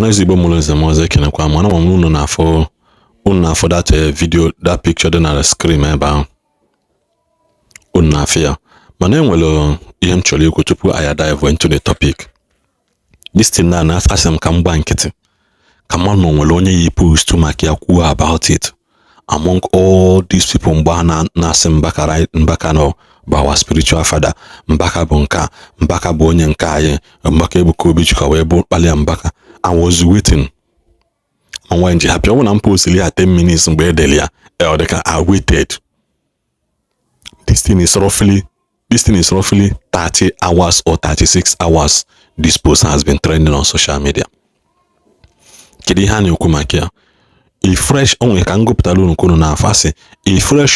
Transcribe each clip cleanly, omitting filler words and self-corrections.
Honestly, for that video, that picture then I scream about fear. My name will eventually go to I dive into the topic. This thing now ask them come bank it. Come on, no will only post to make about it. Among all these people Mbana Nasim Mbaka right Mbaka no our spiritual father Mbaka Bonka Mbaka Bonyankaye Mbaka Bukobi Chukawebo Pali Mbaka. I was waiting. And when you happy when I'm posting 10 minutes in bed earlier, I waited. This thing is roughly 30 hours or 36 hours. This post has been trending on social media. Kidihani ukumakia. A fresh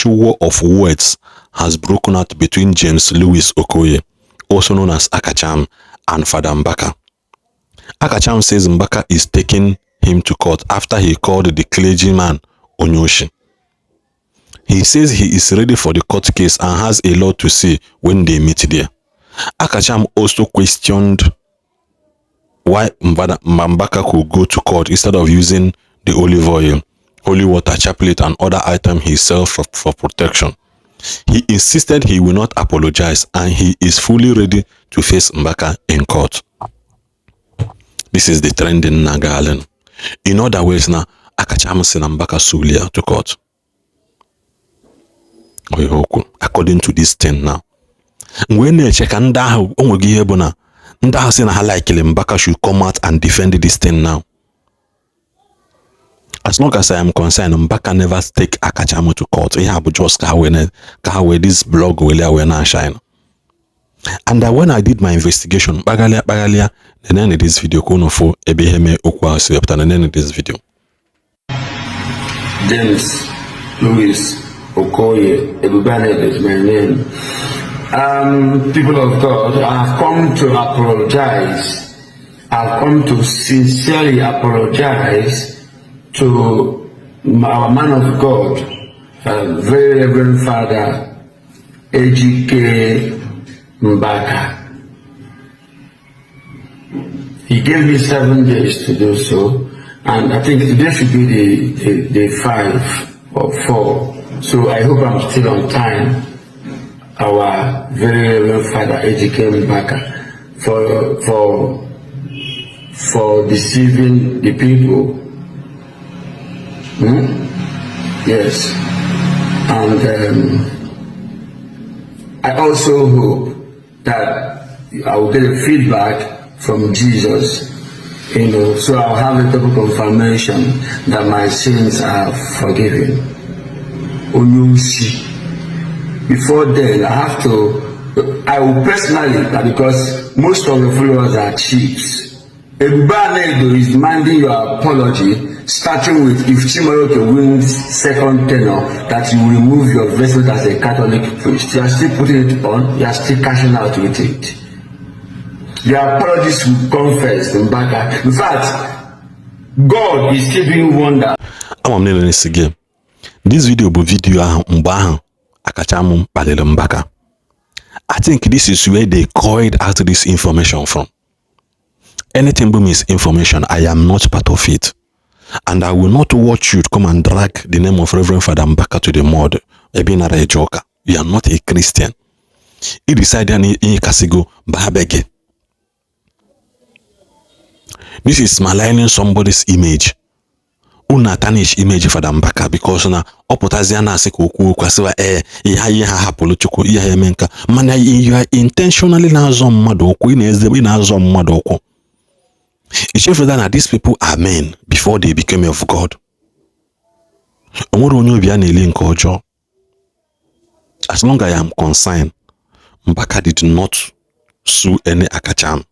war of words has broken out between James Louis Okoye, also known as Akachaam, and Father Mbaka. Akachaam says Mbaka is taking him to court after he called the clergyman Onyoshi. He says he is ready for the court case and has a lot to say when they meet there. Akachaam also questioned why Mbaka could go to court instead of using the olive oil, holy water, chaplet, and other items he sells for protection. He insisted he will not apologize and he is fully ready to face Mbaka in court. This is the trend in Nagaland. In other words, now Akachaam sent Mbaka Sulia to court. According to this thing now. When they check and Mbaka should come out and defend this thing now. As long as I am concerned, Mbaka never take Akachaam to court. He have just this blog will shine. And when I did my investigation, bagalia, the name of this video for ebeheme okwa septa the name of this video. James Louis Okoye, everybody is my name. People of God, I have come to apologize. I've come to sincerely apologize to our man of God, very Reverend Father Ejike Mbaka. He gave me 7 days to do so, and I think today should be the 5 or 4. So I hope I'm still on time. Our very Reverend Father Ejike Mbaka for deceiving the people. Yes, and I also hope that I will get a feedback from Jesus, so I'll have a double confirmation that my sins are forgiven. Before then, I will personally, because most of the followers are chiefs. Everybody is demanding your apology, starting with if Chimaroke wins second tenor, that you will remove your vestment as a Catholic priest. You are still putting it on, you are still cashing out with it. Your apologies will come first, Mbaka. In fact, God is still doing wonder. I'm not this again. This video Mbaha Akachaam Mbaka. I think this is where they coined out this information from. Anything but misinformation, I am not part of it. And I will not watch you come and drag the name of Reverend Father Mbaka to the mud. You are not a Christian. He decided in Kasigo Babege. This is maligning somebody's image. Una tarnish image Father Mbaka because na opotaziana sekuku kwasiwa ha political menka. Man, you are intentionally nazo madoko inazo madoko. It's just that these people are men before they became of God. As long as I am concerned, Mbaka did not sue any Akachaam.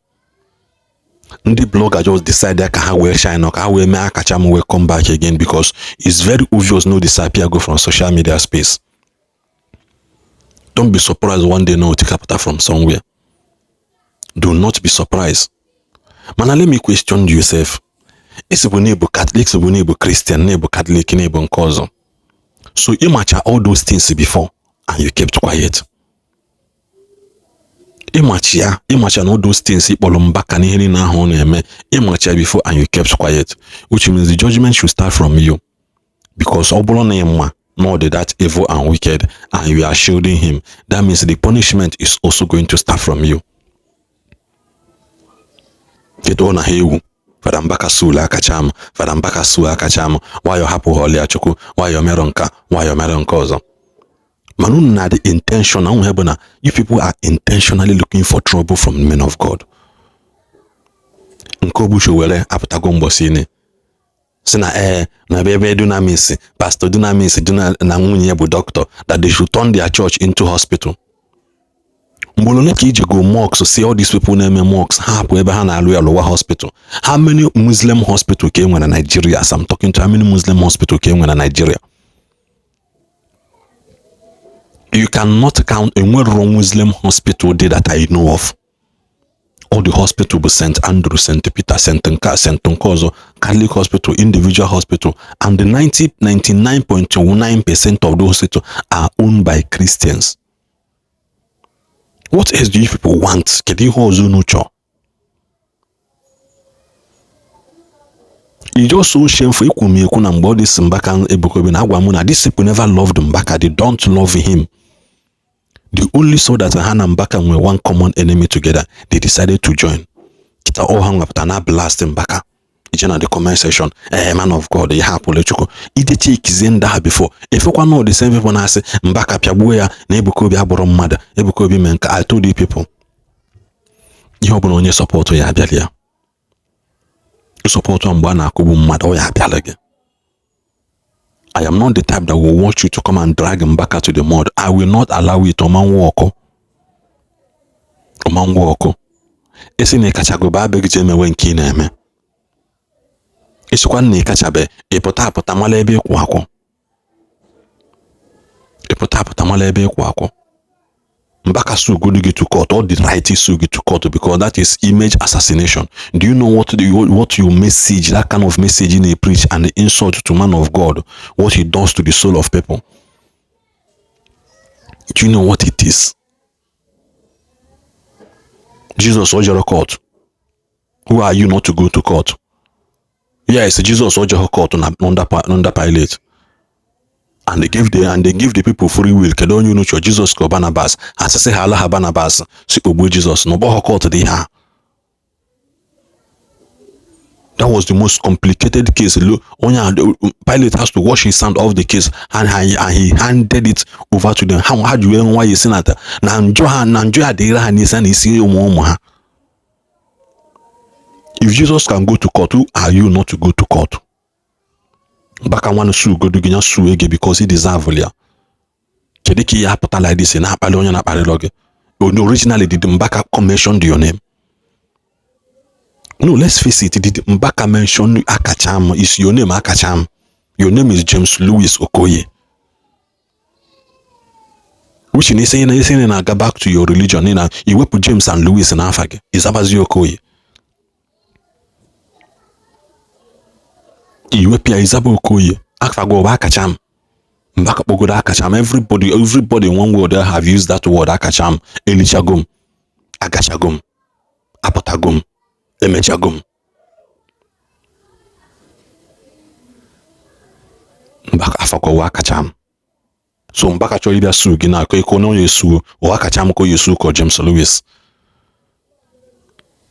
The blogger just decided how will shine or how will make Akachaam will come back again because it's very obvious no disappear go from social media space. Don't be surprised one day no take up from somewhere. Do not be surprised. Man, let me question yourself. Is a neighbor Catholic, a neighbor Christian, neighbor Catholic, neighbor cousin. So you match all those things before and you kept quiet. ịmachi na all those things ịkpọrọ Mbaka n'ihe niile ahụ ọ na-eme, ịmachi ya before and you kept quiet, which means the judgment should start from you. Because ọ bụrụ na ịma not that evil and wicked and you are shielding him, that means the punishment is also going to start from you. Kedu na ha ewu Fada Mbaka suul Akachaam, Fada Mbaka suul Akachaam, nwayọ hapụ Holy Chukwu, nwayọ mere nka, nwayọ mere nke ọzọ. Man, unu na the intention na bụ na you people are intentionally looking for trouble from the men of God. Nke Ogbuchu were apụtago mgbọsị ine si na na ebe Dunamis, Pastor Dunamis na nwunye bụ doctor, that they should turn their church into hospital. Mbolone ka ije go mosques, see all these people na-eme mosques ha hapụ ebe ha na-alụ ya lụwa hospital. How many Muslim hospital ka enwe na Nigeria? As I'm talking to, how many Muslim hospital ka enwe na Nigeria? You cannot count a wrong Muslim hospital day that I know of. All the hospital was St. Andrew, St. Peter, St. Nkozo, Catholic hospital, individual hospital, and the 99.29% of those hospitals are owned by Christians. What else do you people want? It's just so shameful. This people never loved Mbaka. They don't love him. They only saw that Han and Mbaka were one common enemy together. They decided to join. Kita all hang up and blast Mbaka. In the comment section, man of God, you have political. It take Zenda before. If you know the same people, I say Mbaka Piabuya, Nebukobi Aborom Mother, Ebukobi Menka. I told you people, you have on your support to Yabelia. You support on Bana Kubu Mad or Yabelia. I am not the type that will want you to come and drag Mbaka to the mud. I will not allow it. Oman woko. Esi ne kachago ba beg jeme wen kineme. Esi kwa ne kachabe ipota mala ebe kwako. Ipota mala ebe kwako. Mbaka su go to court, all the rights su to court, because that is image assassination. Do you know what you message, that kind of message in a preach and the insult to man of God, what he does to the soul of people? Do you know what it is? Jesus ordered a court. Who are you not to go to court? Yes, Jesus ordered a court under Pilate. And they give the people free will. Kedon you know Jesus ko Barnabas. As I say Allah Barnabas, si obu Jesus no bo court dey ha. That was the most complicated case. Pilate has to wash his hand off the case and he handed it over to them. How do you know why you say that? Na njo dey ra ni san isi omo ha. If Jesus can go to court, who are you not to go to court? Mbaka want sue go do sue again because he deserve it. Kediki ya put like this na apale onya na apale log. Originally did Mbaka mention your name? No, let's face it. Did Mbaka mention Akachaam? Is your name Akachaam? Your name is James Louis Okoye. Which is saying na go back to your religion. You will put James and Louis in Afage. Is Abazi Okoye? Iwepia Izabo Okoye, Akfago Akachaam, Mbaka Bogoda Akachaam. Everybody in one word have used that word Akachaam. Elichagum, Agachagum, Apotagum, Emechagum. Mbaka Afako Akachaam. So Mbaka Cholibia Su Gina Kono Yesu or Akachaam Ko Yesu ko James Louis.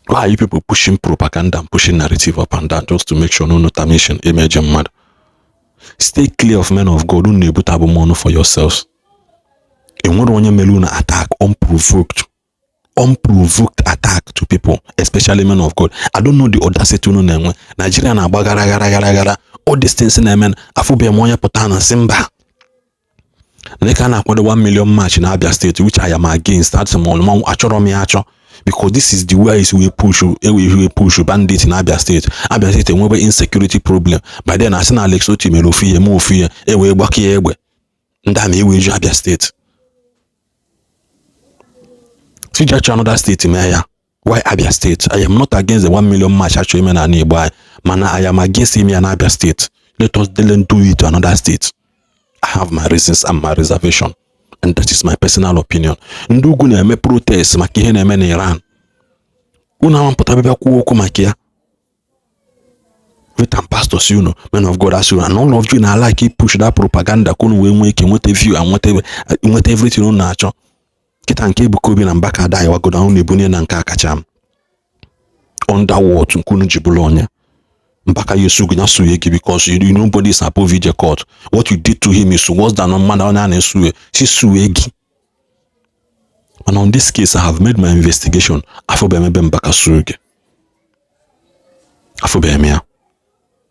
Why are you people pushing propaganda and pushing narrative up and down just to make sure no notation image mad? Stay clear of men of God who nebu tabu mono for yourselves. And what when you meluna attack unprovoked attack to people, especially men of God. I don't know the audacity no name. Nigeria na bagara all these things in men afube moya potana simba. Neka na kwado 1 million march in Abia State, which I am against. That's small man achoromi acho. Because this is the way we push bandits in Abia State. Abia State we insecurity problem. By then I seen Alex Oti Melofi Mofi ewe gbaki egbe. Ndami ewe ju Abia State. See just another state mayor. Why Abia State? I am not against the 1 million march actually men and nearby. Man, I am against him in Abia State. Let us then do it to another state. I have my reasons and my reservation. and that is my personal opinion. Ndị ugwu na-eme protest maka ihe na-eme n'Iran. Unu amampụta bịa kwuo okwu maka ya. With pastors, you know, men of God, as you know, and all of you now like push that propaganda. Kunu we make whatever view and whatever everything on nature. Kita nke Ebuka Obi na Mbaka die wa go down Ebonyi na nke Akachaam. Under what nkunu jibulo onya. Mbaka yesu nya suye because you nobody is above the court. What you did to him is worse than on man on suye. Si suye. And on this case, I have made my investigation. Afobe mebe Mbaka suye. Afobe emia.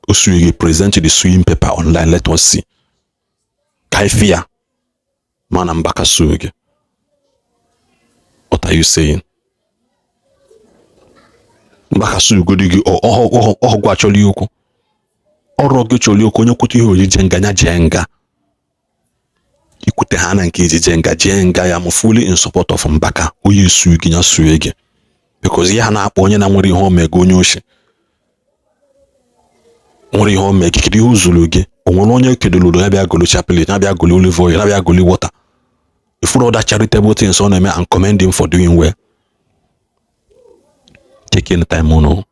Osuye present the suing paper online. Let us see. Kaifia. Man Mbaka suye. What are you saying? Mbaka suye godigi o gwa choli oko. Oro ge choli oko onye kwutu ihe orije nganya jenga. Ikwute ha na nke jenga ya am fully in support of Mbaka. Oye suye nya suye ge. Because ya na akpọ onye na nwere ihe omega onye oshi. Nwere ihe omega kiri uzulu ge. Onwere onye kedololo ya bịa golu chaplet, ya bịa golu olive oil, ya bịa golu water. If all other charitable things on him and commend him for doing well. Taking the time on.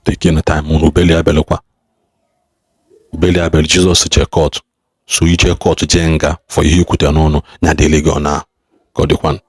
Taking the time on. Ubeli abelokwa. Ubeli abel Jesus check out. So you check out jenga for you kute anono. Na delego na. God the one.